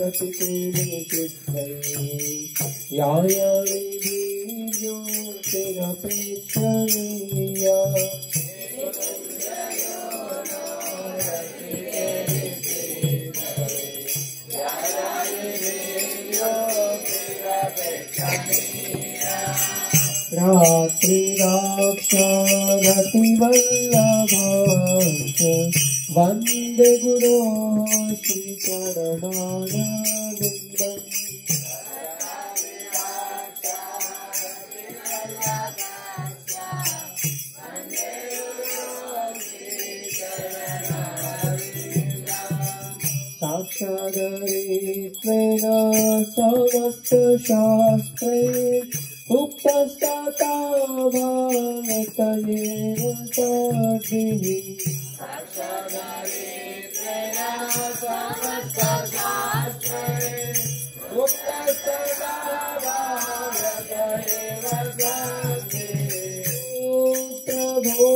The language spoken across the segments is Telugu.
रचितेने चित्तये यायानि ज्योतिरपेक्षणीया रात्रिराक्षारतिवल्लभाश्च वन्दे गुरो श्रीचरणारविन्दम् साक्षादरित्वेन समस्तशास्त्रे उक्तस्तथा भारतयेव तद्विहि साक्षादरित्वेन समस्तशास्त्रे उक्तस्तथा भारतयेव तद्विहि प्रभो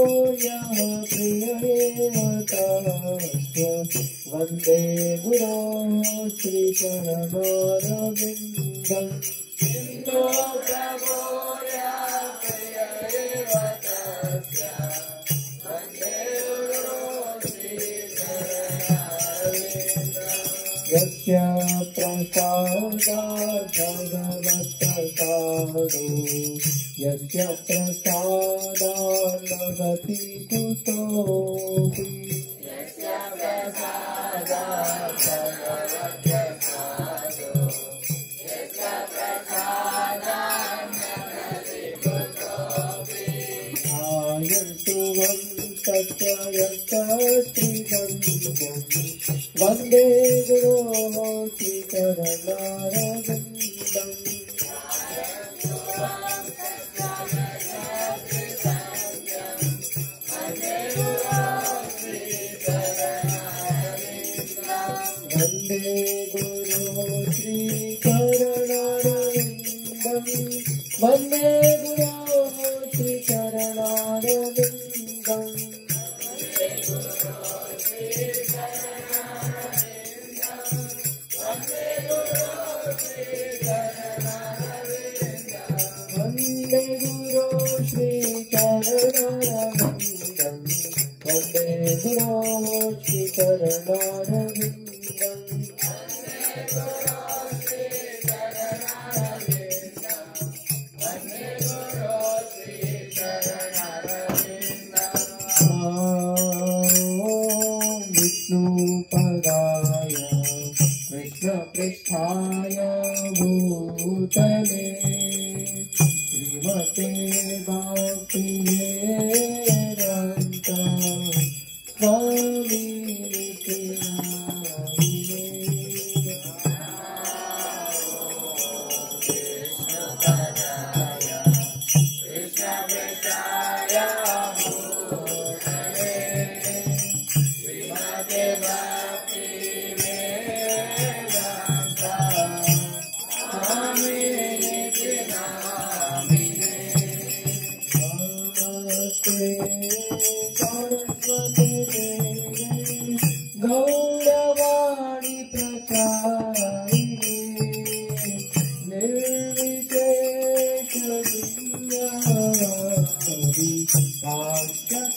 यः प्रिय एव तस्य वन्दे गुरो श्रीचरणारविन्दम् यस्य प्रसादात् भगवत्प्रसादो यस्य प्रसादात् लगति कुतोऽपि यस्य प्रसादात् भगवत्प्रसादो यस्य प्रसादात् लगति कुतोऽपि ध्यायन्तु वन्तस्य यस्य श्रीगन्धम् वन्दे गुरो श्रीचरणारविन्दम् वन्दे गुरो श्रीचरणारविन्दम् वन्दे गुरो श्रीचरणारविन्दम् वन्दे गुरो श्रीचरणारविन्दम् वन्दे गुरो श्रीचरणारविन्दम् विष्णुपदाय कृष्णपृष्ठाय भूतले श्रीमते भक्तिवेदान्त स्वामिनिते नामिने गौरवाणी प्रचारिणे निर्विशेष दुनियावारी पाश्चात्यदेशधारिणे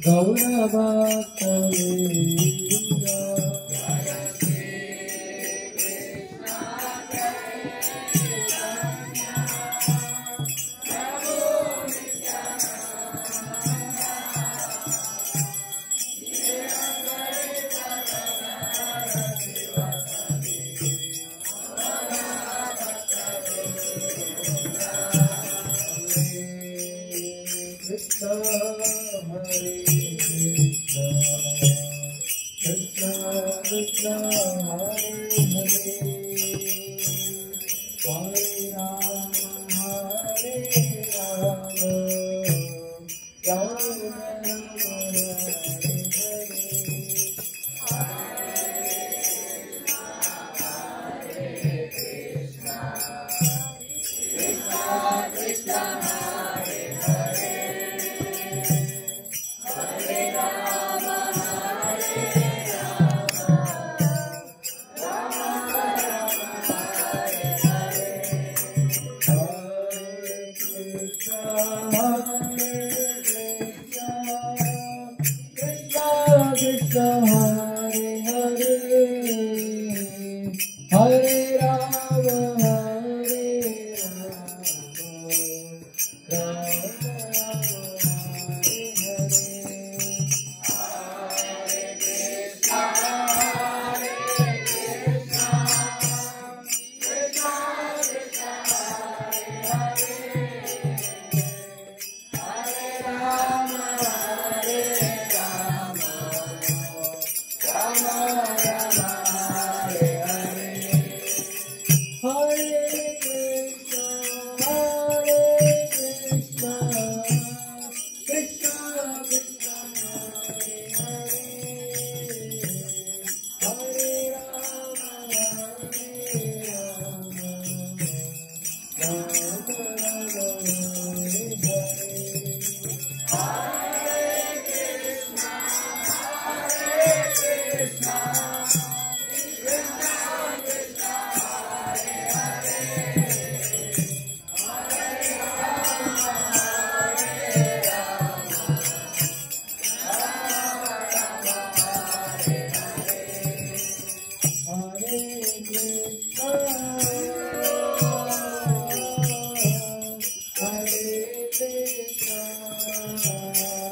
गौरभक्तवृन्द Krishna Hare Krishna Krishna Hare Hare Hare Rama Hare Rama Rama Rama Krishna Hare Hare Hare Rama Hare Rama Hare Krishna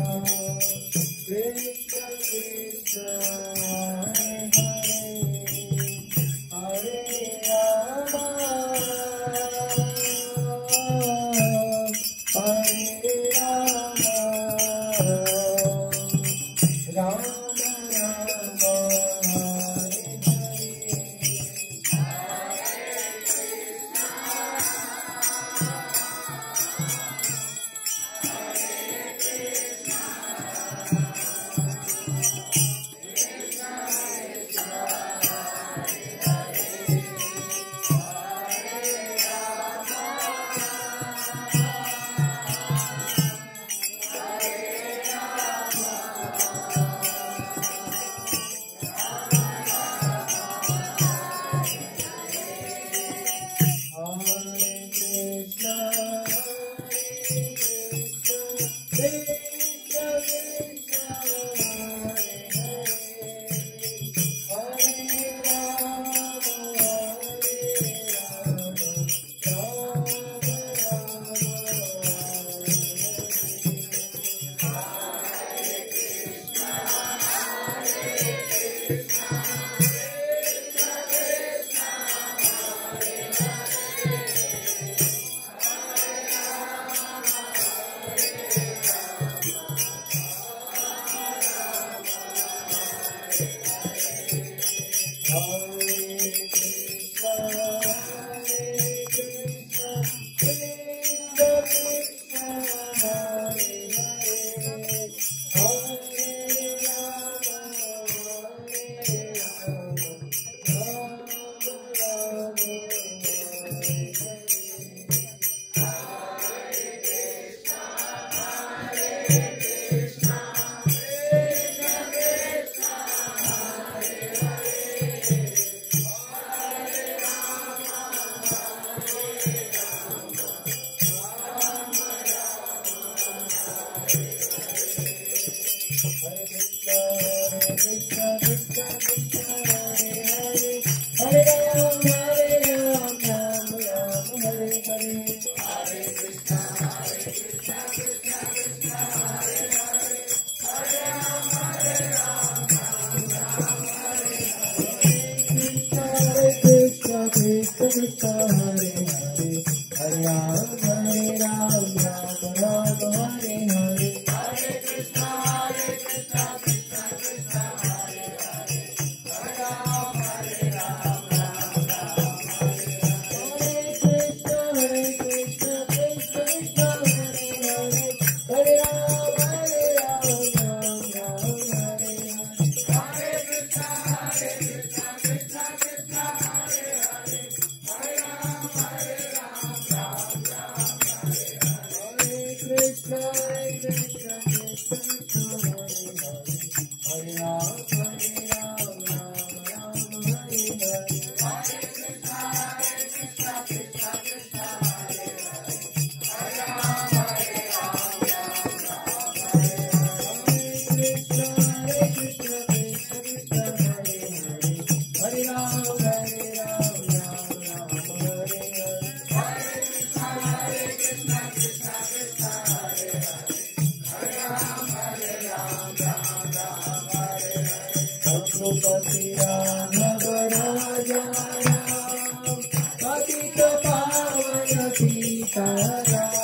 Ragupati Raghav Raja Ram, Patita Pavana Sita Ram.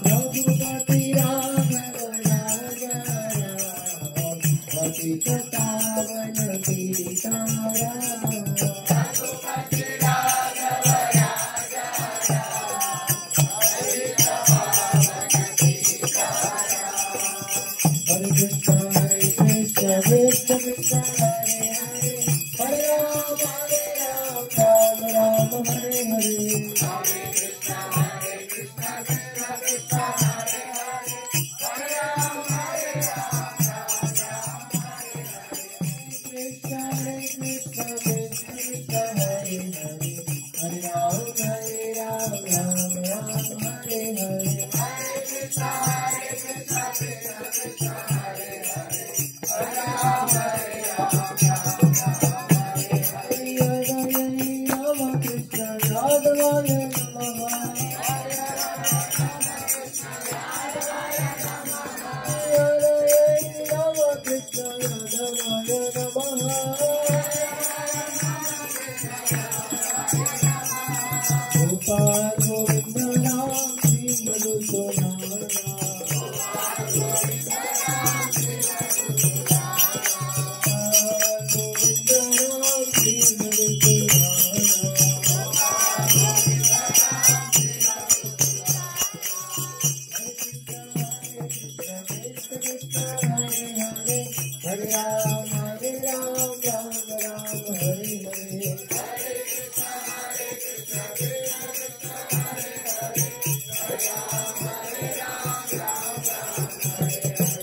Ragupati Raghav Raja Ram, Patita Pavana Sita Ram. Ragupati Raghav Raja Ram, Patita Pavana Sita Ram. Krishna Krishna Hare Hare, Hare Ram Ram Ram Hare Hare. Hare Krishna Krishna Krishna Hare Hare, Hare Ram Ram Hare Hare. Krishna Krishna Krishna Hare Hare, Hare Ram Ram Hare Hare. Hare Krishna Krishna Krishna Hare Hare, Hare Ram Krishna Yadavaya Namaha. Rama Krishna Yadavaya Namaha. Gopal Govinda Ram Sri Madhusudana. Hare Ram Ram Hare Hare.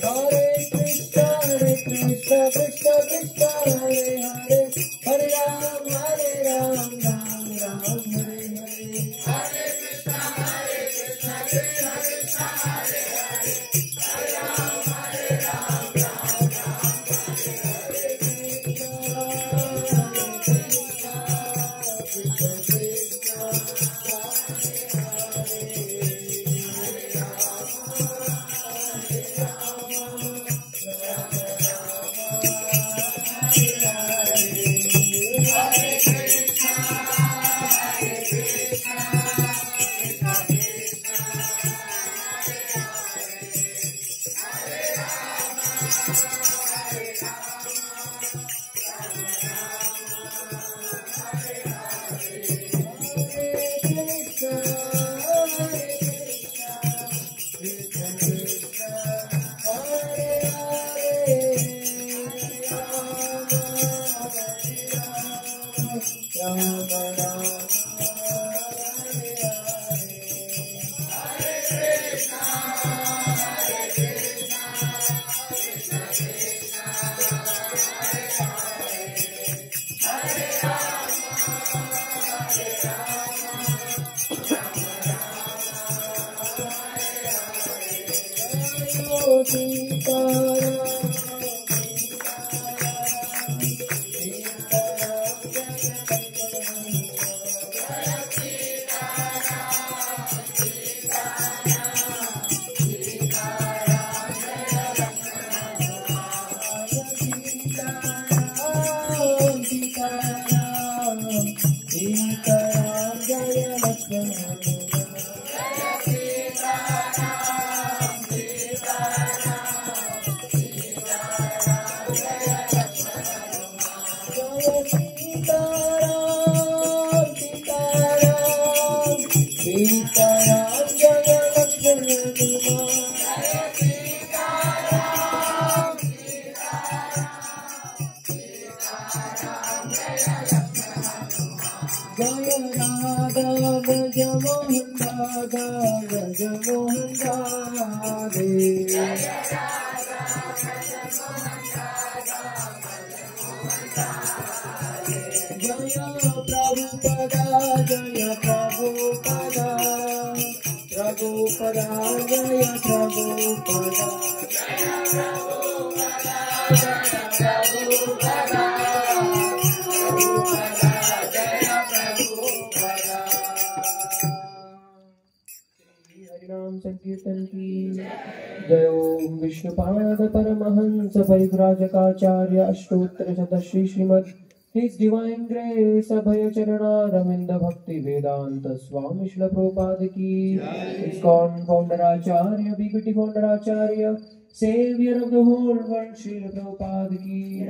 Hare Krishna Krishna Krishna Hare Hare, Hare Ram Ram Ram Hare Hare. Hare Krishna Krishna Krishna Hare Hare, Hare Ram Ram Hare Krishna Jaya Radha Braja Mohan Radha Braja Mohan Radhe Jaya Prabhupada Jaya Prabhupada Prabhupada Jaya Prabhupada हरिनाम संकीर्तन की जय ओम Vishnupad Paramhans परिव्राजकाचार्य अष्टोत्तर शतश्री Shrimad His Divine Grace Abhaya Charana Bhakti Vedanta Swami Shila Prabhupada ki ISKCON Founder Acharya BBT Founder Acharya Savior of the whole world Srila Prabhupada ki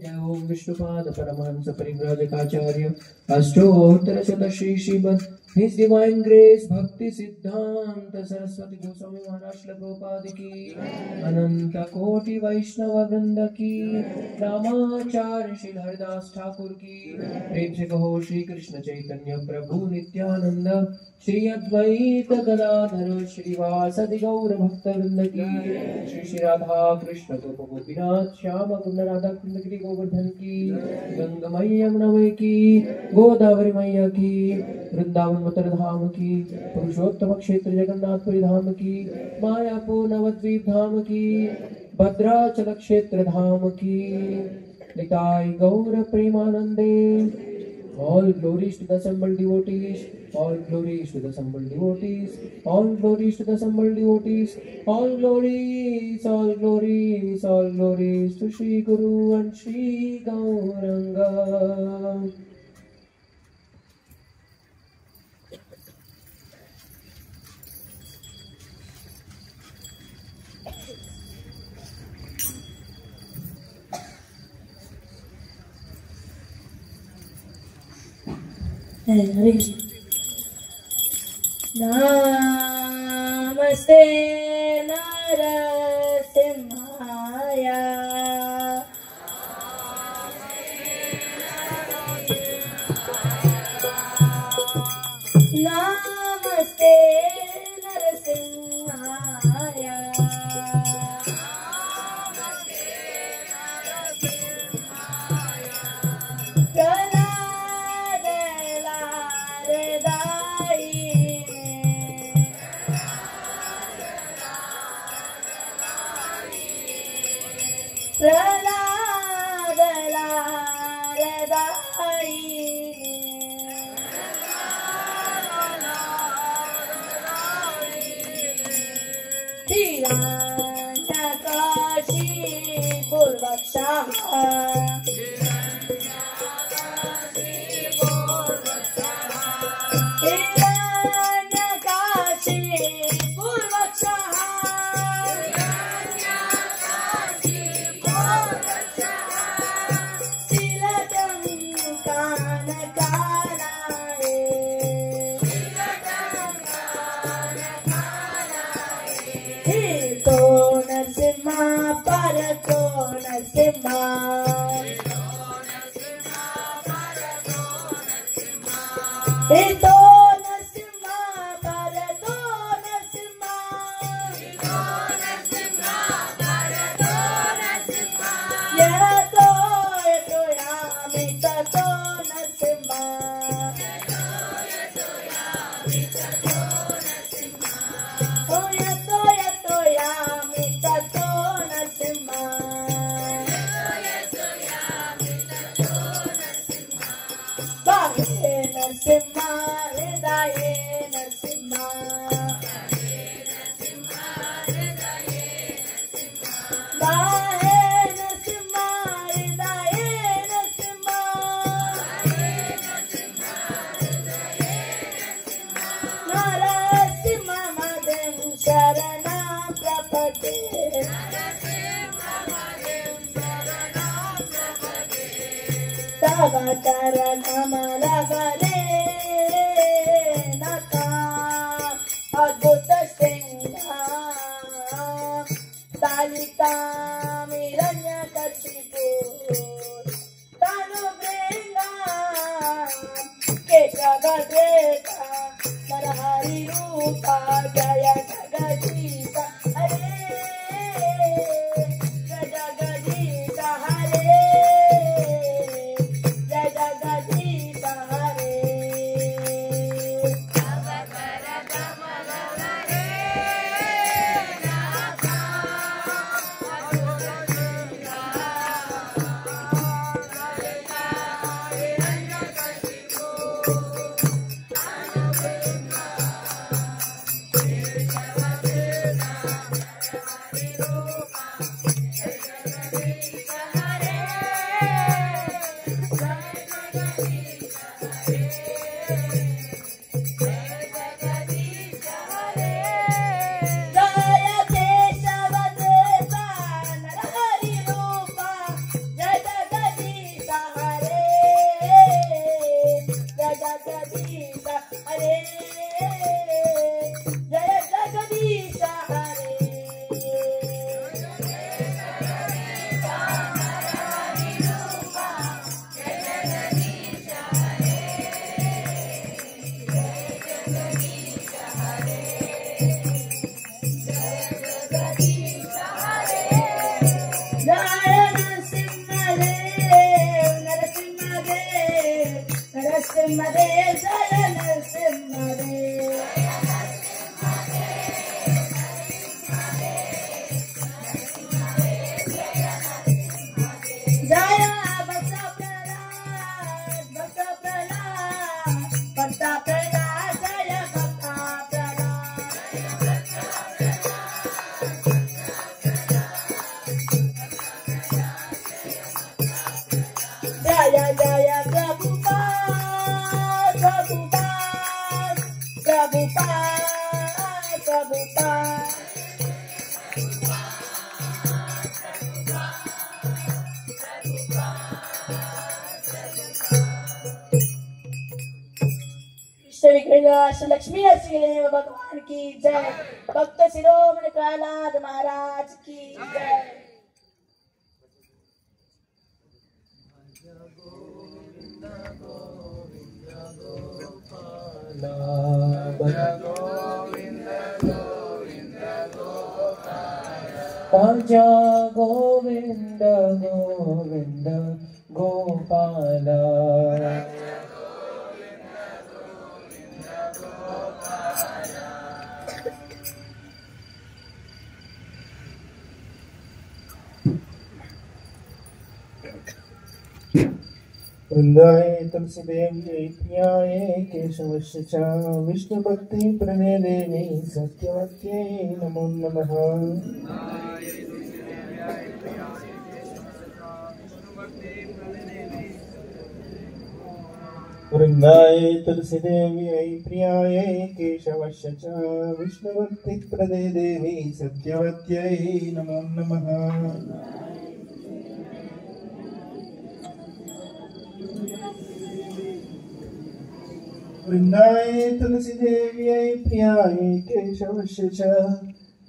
Jai Om Vishnupada Paramahansa Parivrajakacharya Ashtottara Shri Srimad His Divine Grace Bhakti Siddhanta Saraswati Goswami Maharaj Srila Prabhupada ki Ananta Koti Vaishnava Vrinda ki Ramacharya Shri Haridas Thakur ki Prem se kaho Shri Krishna Chaitanya Prabhu Nityananda Shri Advaita Gadadhara Shri Vasadi Gaura Bhakta Vrinda ki Shri Shri Radha Krishna Gopa Gopinath Shyama Kunda Radha Kunda Giri Govardhan ki Ganga Maiya Yamuna ki Godavari Maiya ki Vrindavan Mathura Dham ki Purushottama Kshetra Jagannathpuri Dham ki Mayapur Navadvip Dham ki Bhadrachala Kshetra Dham ki Nitai Gaura Premanande. All glories to the assembled devotees, all glories to the assembled devotees, all glories to the assembled devotees, all glories, all glories, all glories to Shri Guru and Shri Gauranga. Hare Krishna. Namaste Narasimhaya. Namaste Narasimhaya. Lakshmi Narasimha भगवान की जय। भक्त शिरोमणि प्रहलाद महाराज की जय। भज गोविंद गोविंद गोपाल। वृंदाय तुलसी देवी प्रियाय केशवस्य च विष्णु भक्ति प्रदे देवी सत्यवत्यै नमो नमः। वृंदाय तुलसी देवी प्रियाय केशवस्य च विष्णु भक्ति प्रदे देवी सत्यवत्यै नमो नमः। वृंदाय तुलसी देव्यै प्रियाय केशवस्य च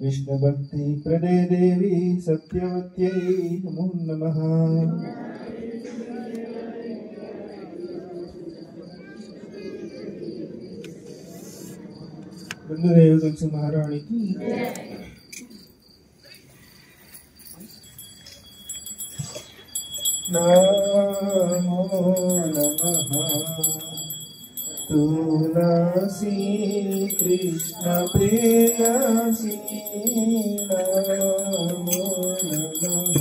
विष्णु भक्ति प्रदे देवी सत्यवत्यै नमो नमः। वृंददेव तुलसी महारानी की नमो नमः। तुलसी कृष्ण प्रेयसी नमो नमः।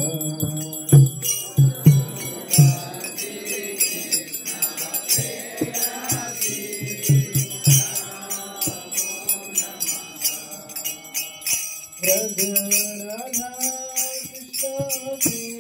राधा कृष्ण सेवा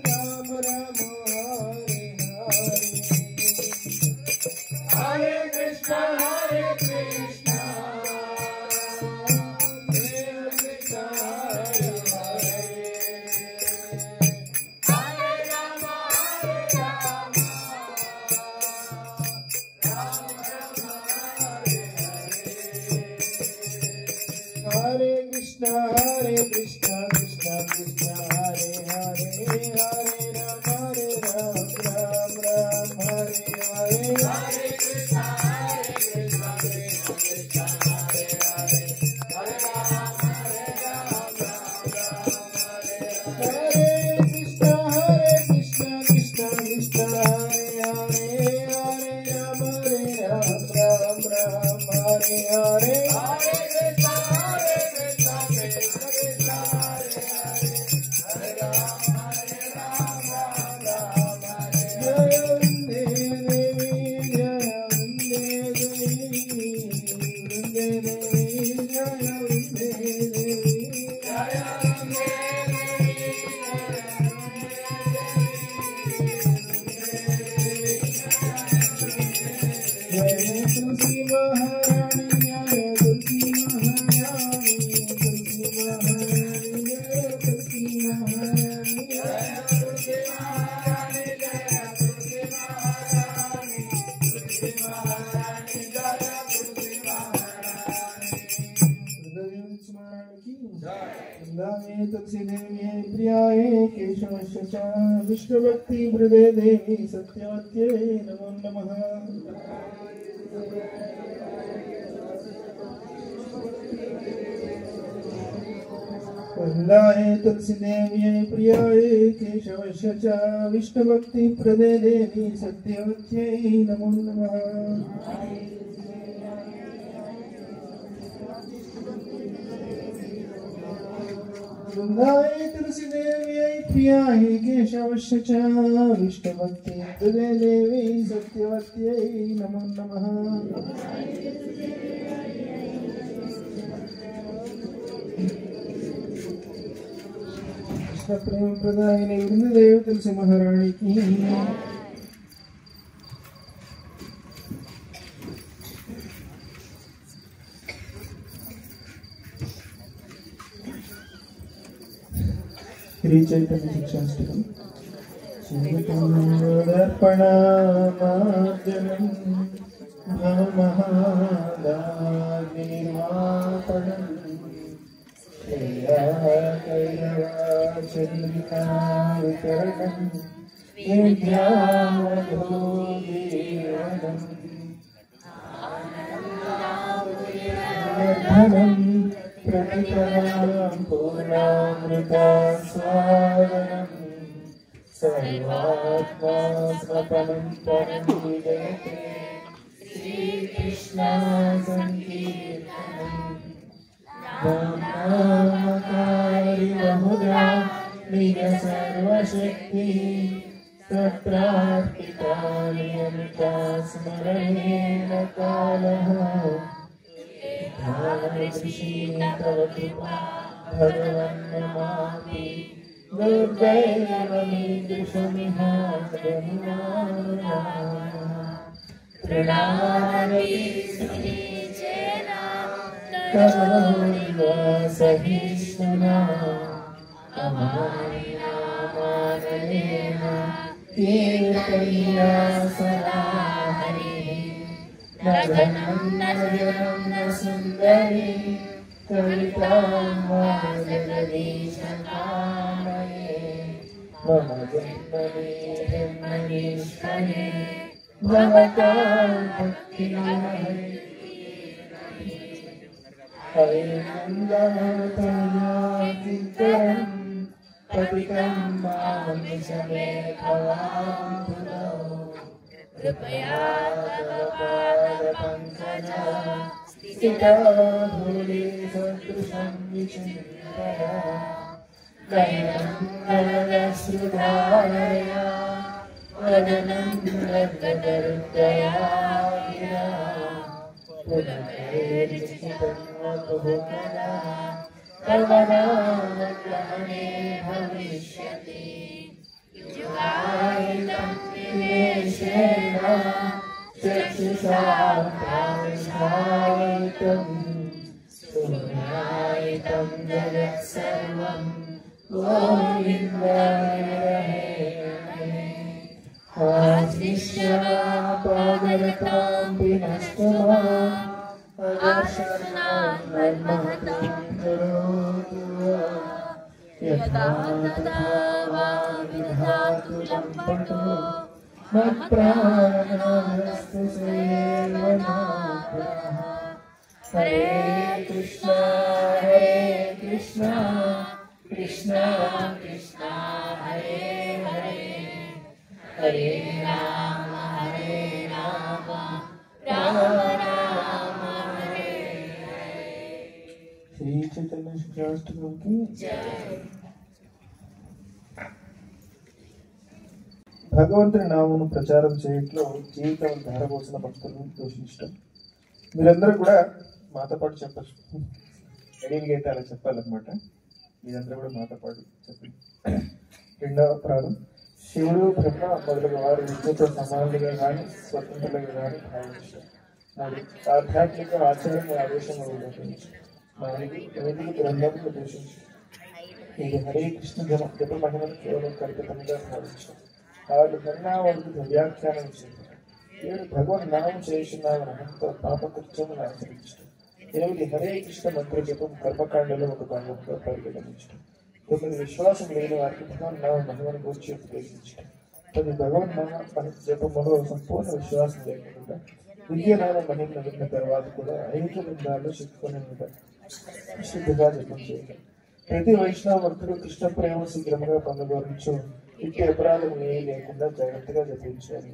Ram Ram जय तुलसी महारानी जय तुलसी महारानी तुलसी महारानी जय तुलसी महारानी जय तुलसी महारानी जय तुलसी महारानी तुलसी महारानी जय तुलसी महारानी स्मरण की वृंदावे तुलसी देवी प्रियाय केशवस्य च विष्णुभक्ति हृदय देवी सत्यवत्यै नमो नमः वृंदावे तुलसी देवी प्रियाय केशवस्य च विष्णुभक्ति हृदय देवी सत्यवत्यै नमो नमः वृंदावे तुलसी देवी प्रियाय केशवस्य च विष्णुभक्ति हृदय देवी सत्यवत्यै नमो नमः कृष्ण प्रेम प्रदायिनी वृंददेव तुलसी महारानी की श्री चैतन्य शिक्षाष्टकम् श्रीतमोदर्पणामार्जनं भवमहादाग्निर्वापणं श्रेयाकैरवाचन्द्रिकावितरणं विद्यामधोदीवनं धनं प्रतिपदां पूर्णामृता स्वादनं सर्वात्मा स्वपनं परं विजयते श्रीकृष्ण संकीर्तनं नामकारी बहुधा निज सर्वशक्ति तत्रार्पिता नियमिता स्मरणेन कालः तव कृपा भगवन् नमामि दुर्दैवमीदृशमिह सहिष्णुना अमानिनामाननेन कीर्तनीया सदा हरिः न धनं न जनं न सुन्दरी कवितां वा जगदीशकामये मम जन्मनि जन्मनीश्वरे भवतां भक्तिमहै हरिनन्दनतनयाचिन्तनं पतितं मामनिशमे भवाम्भुजौ कृपया तव पादपङ्कजा स्थिताधूले सदृशं विचिन्तया नयनं नयनश्रुधारया वदनं लब्धकरुणया गिरा पुनर्निश्चितं वपुः कदा तव नामग्रहणे भविष्यति युगायितं निमेषेण चक्षुषा प्राणिधायितं शून्यायितं जगत्सर्वं गोविन्दविरहे आश्लिष्यपादरतां विनष्टवा अदर्शनान् मन्महतां करोतु यथा तथा वा विधातु लम्पटो मत्प्राणस्तु सेवनाः हरे कृष्ण कृष्ण कृष्ण हरे हरे हरे राम राम राम हरे हरे श्री चैतन्य शिक्षाष्टकं की భగవంతుని నామమును ప్రచారం చేయట్లో జీవితం ధారపోసిన భక్తులను దూషించడం. మీరందరూ కూడా మాతో పాటు చెప్పచ్చు. ఎడీలుగా అయితే అలా చెప్పాలన్నమాట. మీరందరూ కూడా మాతో పాటు చెప్పండి. రెండవ ప్రారం శివుడు బ్రహ్మ మొదలగు వారు విద్యతో సమానులుగా కానీ స్వతంత్రులుగా కానీ భావించారు. 3. ఆధ్యాత్మిక ఆచారం ఆవేశంగా ఉండదు. 4. వేదిక గ్రంథములు దూషించు. ఇది హరే కృష్ణ జప మహిమను కేవలం కల్పితంగా భావించారు. 6. పరిణామాలకు వ్యాఖ్యానం చేశారు. 7. భగవన్ నామం చేస్తున్నామని అనంతో పాపకృత్యములు ఆచరించడం. 8. హరే కృష్ణ మంత్ర జపం కర్మకాండలో ఒక భాగంగా పరిగణించడం. 9. విశ్వాసం లేని వారికి భగవన్ నామ మహిమను గురించి ఉపదేశించడం. 10. భగవన్ నామ జపములో సంపూర్ణ విశ్వాసం లేకుండా దివ్యనామ మహిమను విన్న తర్వాత కూడా 5 బృందాల్లో చిక్కుకునే శుద్ధిగా జపం చేయడం. ప్రతి వైష్ణవ భక్తుడు కృష్ణ ప్రేమ శీఘ్రంగా పొందగోరించు ఇట్టి అపరాధం ఏమీ లేకుండా జాగ్రత్తగా జపించాలి.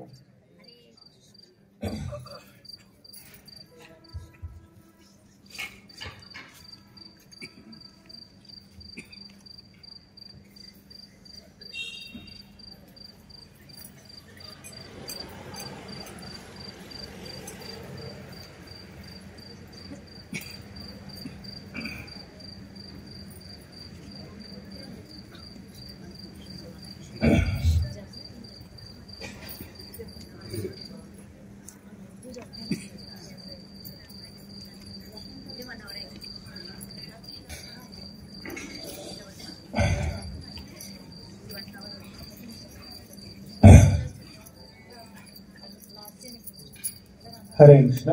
హరే కృష్ణ.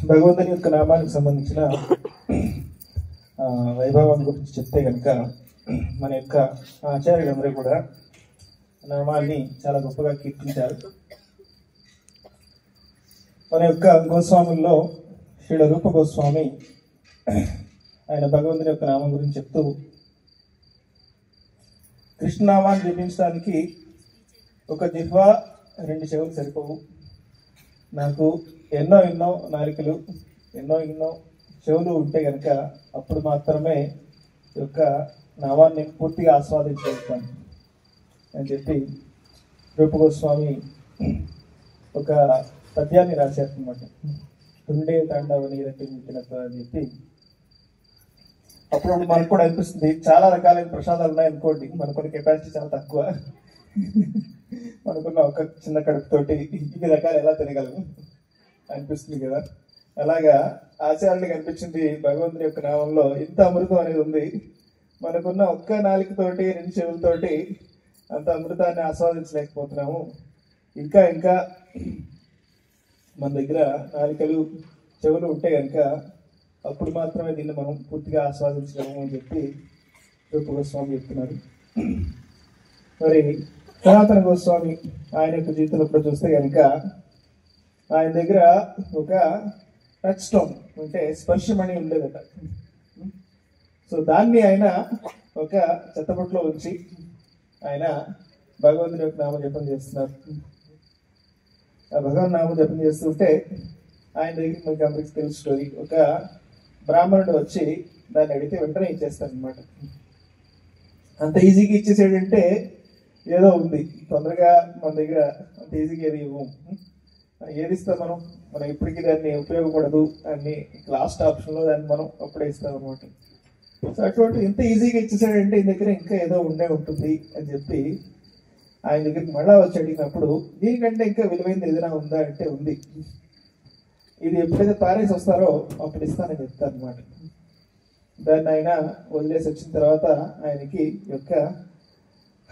భగవంతుని యొక్క నామానికి సంబంధించిన వైభవం గురించి చెప్తే కనుక మన యొక్క ఆచార్యులందరూ కూడా నామాన్ని చాలా గొప్పగా కీర్తించారు. మన యొక్క గోస్వాముల్లో శ్రీల రూప గోస్వామి ఆయన భగవంతుని యొక్క నామం గురించి చెప్తూ, కృష్ణనామాన్ని జపించడానికి ఒక జిహ్వా 2 చెవులు సరిపోవు. నాకు ఎన్నో నాలికలు ఎన్నో చెవులు ఉంటే కనుక అప్పుడు మాత్రమే ఈ యొక్క నామాన్ని పూర్తిగా ఆస్వాదించగలుగుతాను అని చెప్పి రూపగోస్వామి ఒక పద్యాన్ని రాశారనమాట. తుండే తాండవని రట్టినట్టు అని చెప్పి. అప్పుడు మనకు కూడా అనిపిస్తుంది చాలా రకాలైన ప్రసాదాలు ఉన్నాయనుకోండి, మనకున్న కెపాసిటీ చాలా తక్కువ, మనకున్న ఒక చిన్న కడుపుతోటి ఇన్ని రకాలు ఎలా తినగలము అనిపిస్తుంది కదా. అలాగా ఆచార్యులకు అనిపించింది భగవంతుని యొక్క నామంలో ఇంత అమృతం అనేది ఉంది, మనకున్న ఒక్క నాలుకతోటి 2 చెవులతోటి అంత అమృతాన్ని ఆస్వాదించలేకపోతున్నాము. ఇంకా మన దగ్గర నాలుకలు చెవులు ఉంటే కనుక అప్పుడు మాత్రమే దీన్ని మనం పూర్తిగా ఆస్వాదించగలము అని చెప్పి రూప గోస్వామి చెప్తున్నారు. మరి సనాతన గోస్వామి ఆయన యొక్క జీవితంలో కూడా చూస్తే కనుక ఆయన దగ్గర ఒక టచ్ స్టోన్ అంటే స్పర్శమణి ఉండేదట. సో దాన్ని ఆయన ఒక చెత్తబొట్లో ఉంచి ఆయన భగవంతుని యొక్క నామ జపం చేస్తున్నారు. ఆ భగవన్ నామ జపం చేస్తుంటే ఆయన దగ్గరికి మనకి అందరికి తెలుసు స్టోరీ. ఒక బ్రాహ్మణుడు వచ్చి దాన్ని అడిగితే వెంటనే ఇచ్చేస్తాడు అనమాట. అంత ఈజీగా ఇచ్చేసాడంటే ఏదో ఉంది, తొందరగా మన దగ్గర అంత ఈజీగా ఏది ఇవ్వము. ఏది ఇస్తాం మనం ఇప్పటికీ దాన్ని ఉపయోగపడదు అని లాస్ట్ ఆప్షన్లో దాన్ని మనం అప్పుడే ఇస్తాం అనమాట. సో అటువంటి ఎంత ఈజీగా ఇచ్చేసాడంటే ఈ దగ్గర ఇంకా ఏదో ఉండే ఉంటుంది అని చెప్పి ఆయన దగ్గరికి మళ్ళా వచ్చి అడిగినప్పుడు దీనికంటే ఇంకా విలువైనది ఏదైనా ఉందా అంటే ఉంది, ఇది ఎప్పుడైతే పారేసి వస్తారో అప్పుడు ఇస్తానని చెప్తారు అనమాట. దాన్ని ఆయన వదిలేసి వచ్చిన తర్వాత ఆయనకి యొక్క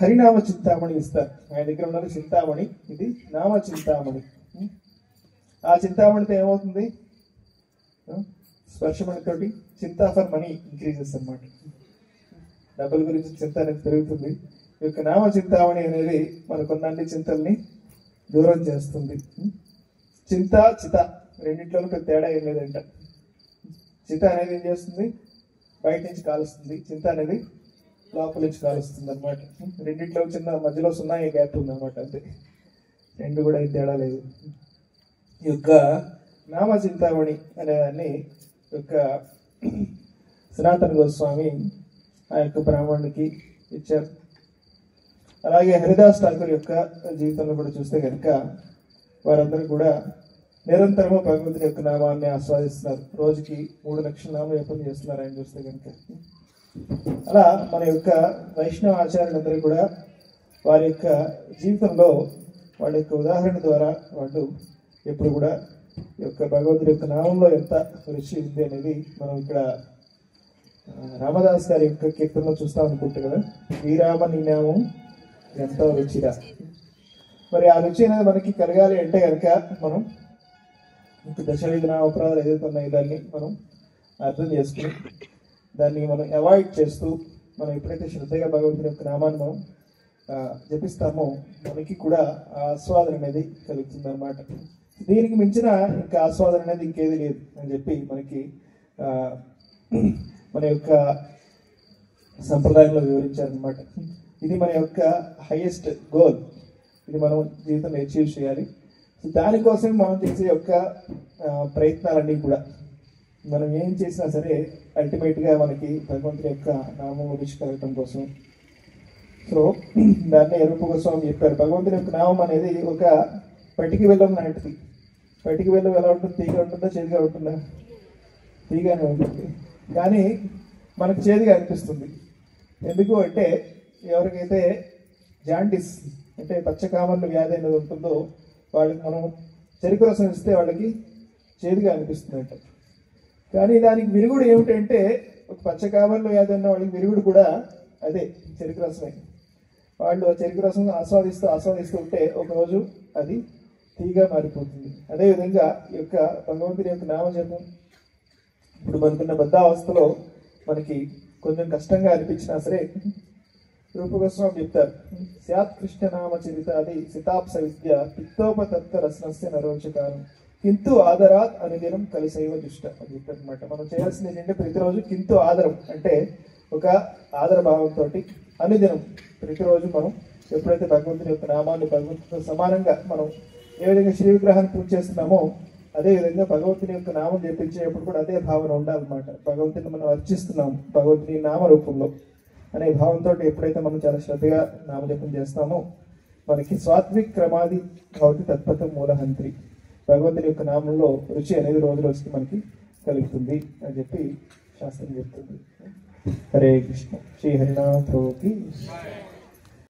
హరినామ చింతామణి ఇస్తారు. ఆయన దగ్గర ఉన్నది చింతామణి, ఇది నామ చింతామణి. ఆ చింతామణితో ఏమవుతుంది, స్పర్శమణితోటి చింతా ఫర్ మనీ ఇంక్రీజెస్ అనమాట. డబ్బుల గురించి చింత అనేది పెరుగుతుంది. ఈ యొక్క నామ చింతామణి అనేది మనకున్న అన్ని చింతల్ని దూరం చేస్తుంది. చింత చిత రెండింటిలో పెద్ద తేడా ఏం లేదంట. చిత అనేది ఏం చేస్తుంది, బయట నుంచి కాలుస్తుంది. చింత అనేది లోపల నుంచి కాలుస్తుంది అనమాట. రెండింటిలో చిన్న మధ్యలో 0 గ్యాప్ ఉంది అనమాట. అంతే, రెండు కూడా ఏం తేడా లేదు. ఈ యొక్క నామ చింతామణి అనేదాన్ని యొక్క సనాతన గోస్వామి ఆ యొక్క బ్రాహ్మణునికి ఇచ్చారు. అలాగే హరిదాస్ ఠాకూర్ యొక్క జీవితంలో కూడా చూస్తే కనుక వారందరూ కూడా నిరంతరము భగవంతుని యొక్క నామాన్ని ఆస్వాదిస్తున్నారు. రోజుకి 3 లక్షల నామ జపం చేస్తున్నారు ఆయన చూస్తే కనుక. అలా మన యొక్క వైష్ణవ ఆచార్యులందరూ కూడా వారి యొక్క జీవితంలో వాళ్ళ యొక్క ఉదాహరణ ద్వారా వాళ్ళు ఎప్పుడు కూడా ఈ యొక్క భగవంతుడి యొక్క నామంలో ఎంత రుచి ఉంది అనేది మనం ఇక్కడ రామదాస్ గారి యొక్క కీర్తనలో చూస్తాం అనుకుంటాం కదా. శ్రీరామ నీ నామం ఎంతో రుచిరా. మరి ఆ రుచి అనేది మనకి కలగాలి అంటే కనుక మనం ఇంక దశవిధ అపరాధాలు ఏదైతే ఉన్నాయో దాన్ని మనం అర్థం చేసుకుని దాన్ని మనం అవాయిడ్ చేస్తూ మనం ఎప్పుడైతే శ్రద్ధగా భగవంతుని యొక్క నామాన్ని మనం జపిస్తామో మనకి కూడా ఆ ఆస్వాదన అనేది కలుగుతుంది అనమాట. దీనికి మించిన ఇంకా ఆస్వాదన అనేది ఇంకేది లేదు అని చెప్పి మనకి మన యొక్క సంప్రదాయంలో వివరించారనమాట. ఇది మన యొక్క హైయెస్ట్ గోల్. ఇది మనం జీవితంలో అచీవ్ చేయాలి. దానికోసం మనం చేసే యొక్క ప్రయత్నాలన్నీ కూడా మనం ఏం చేసినా సరే అల్టిమేట్గా మనకి భగవంతుని యొక్క నామం రుచి కలగటం కోసం. సో దాన్ని రూప గోస్వామి చెప్పారు, భగవంతుని యొక్క నామం అనేది ఒక పటికి వెళ్ళం లాంటిది. పటికి వెళ్ళం ఎలా ఉంటుంది? తీగ ఉంటుందా, చేదుగా ఉంటుందా? తీగానే ఉంటుంది, కానీ మనకు చేదుగా అనిపిస్తుంది. ఎందుకు అంటే ఎవరికైతే జాండిస్ అంటే పచ్చకామర్ల వ్యాధి అనేది ఉంటుందో వాళ్ళకి మనం చెరుకు రసం ఇస్తే వాళ్ళకి చేదుగా అనిపిస్తుంది అంట. కానీ దానికి విరుగుడు ఏమిటంటే ఒక పచ్చకామర్ల వ్యాధి ఉన్న వాళ్ళకి విరుగుడు కూడా అదే చెరుకు రసమే. వాళ్ళు ఆ చెరుకు రసం ఆస్వాదిస్తూ ఉంటే ఒకరోజు అది తీగా మారిపోతుంది. అదేవిధంగా ఈ యొక్క భగవంతుని యొక్క నామజపం ఇప్పుడు మనకున్న బద్ధావస్థలో మనకి కొంచెం కష్టంగా అనిపించినా సరే రూప గోస్వామి చెప్తారు, స్యాత్ కృష్ణ నామ చరితాది సితాప్స విద్య పిత్తోపతత్వ రసనస్య నరోచకారం కింతు ఆదరాత్ అనుదినం కలిసైవ దుష్ట అని చెప్పారు అనమాట. మనం చేయాల్సింది ఏంటంటే ప్రతిరోజు కింతు ఆదరం అంటే ఒక ఆదర భావంతో అనుదినం ప్రతిరోజు మనం ఎప్పుడైతే భగవంతుని యొక్క నామాన్ని భగవంతునితో సమానంగా మనం ఏ విధంగా శ్రీ విగ్రహాన్ని పూజ చేస్తున్నామో అదేవిధంగా భగవంతుని యొక్క నామం జపించేటప్పుడు కూడా అదే భావన ఉండాలన్నమాట. భగవంతుని మనం అర్చిస్తున్నాం భగవంతుని నామ రూపంలో అనే భావంతో ఎప్పుడైతే మనం చాలా శ్రద్ధగా నామజపం చేస్తామో మనకి సాత్విక్ క్రమాది భవతి తత్పథం మూలహంత్రి, భగవంతుని యొక్క నామంలో రుచి అనేది రోజు రోజుకి మనకి కలుగుతుంది అని చెప్పి శాస్త్రం చెప్తుంది. హరే కృష్ణ. శ్రీ హరినాథ్ ప్రభుకి